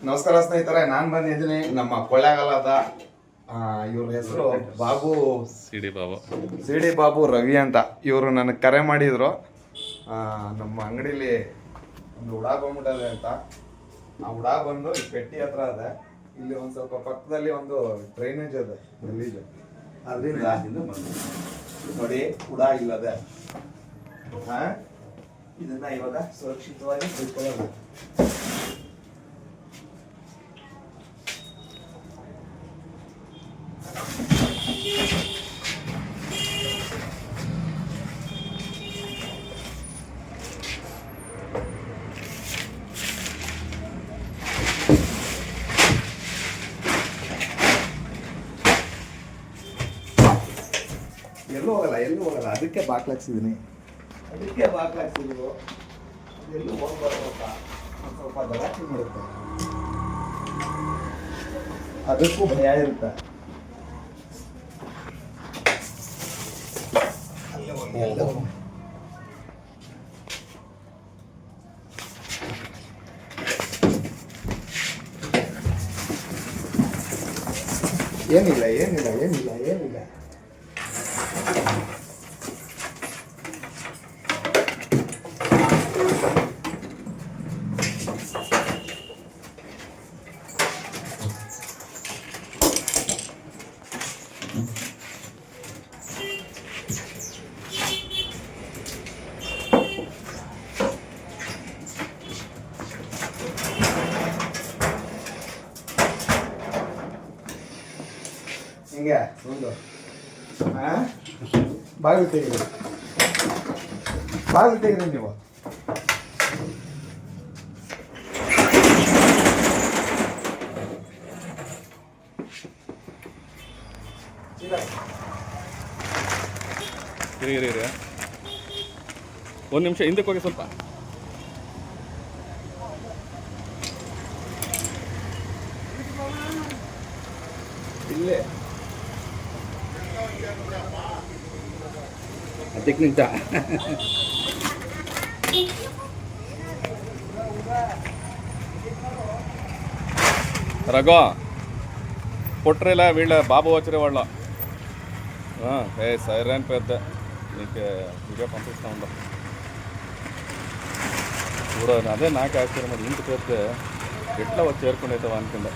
ನಮಸ್ಕಾರ ಸ್ನೇಹಿತರೆ, ನಾನು ಬಂದಿದ್ದೀನಿ ನಮ್ಮ ಕೊಳ್ಳೇಗಾಲದ ಇವ್ರ ಹೆಸರು ಬಾಬು ಸಿ ಡಿ ಬಾಬು ರವಿ ಅಂತ. ಇವರು ನನಗೆ ಕರೆ ಮಾಡಿದ್ರು. ನಮ್ಮ ಅಂಗಡಿಲಿ ಒಂದು ಹುಡ ಬಂದ್ಬಿಟ್ಟದೆ ಅಂತ. ಆ ಹುಡ ಬಂದು ಈ ಪೆಟ್ಟಿ ಹತ್ರ ಅದೆ. ಇಲ್ಲಿ ಒಂದು ಸ್ವಲ್ಪ ಪಕ್ಕದಲ್ಲಿ ಒಂದು ಡ್ರೈನೇಜ್ ಅದೆ, ಗಲೀಜು. ಅದರಿಂದ ನೋಡಿ, ಹುಡ ಇಲ್ಲದೆ ಇದನ್ನ ಇವಾಗ ಸುರಕ್ಷಿತವಾಗಿ ತಿಳ್ಕೊಳ್ಳೋಣ. ಎಲ್ಲೂ ಹೋಗಲ್ಲ. ಅದಕ್ಕೆ ಬಾಕ್ಲಾಕ್ಸಿದ್ದೀನಿ. ಅದೆಲ್ಲೂ ಹೋಗ್ಬಾರ್ದಪ್ಪ, ಒಂದು ಸ್ವಲ್ಪ ಗಲಾಟೆ ಮಾಡುತ್ತೆ. ಅದಕ್ಕೂ ಭಯ ಇರುತ್ತೆ. ಏನಿಲ್ಲ. ಹಿಂಗೆ ಒಂದು ಬಾಗಿಲು ತೆಗೀರಿ ನೀವು. ಇರಿ ಒಂದು ನಿಮಿಷ ಹಿಂದಕ್ಕೆ ಹೋಗಿ ಸ್ವಲ್ಪ. ಇಲ್ಲೇ ಅದಕ್ಕೆ ನಿಂತ రఘు పొట్రేలా వీళ్ళ బాబు వచ్చే వాళ్ళ సైరన్ పెద్ద నీకు వీడియో పంపిస్తూ ఉండ కూడా. అదే నాకు ఆశ్చర్యం, అది ఇంటికి వస్తే ఎట్లా వచ్చి చేరుకునేది అనుకుందా.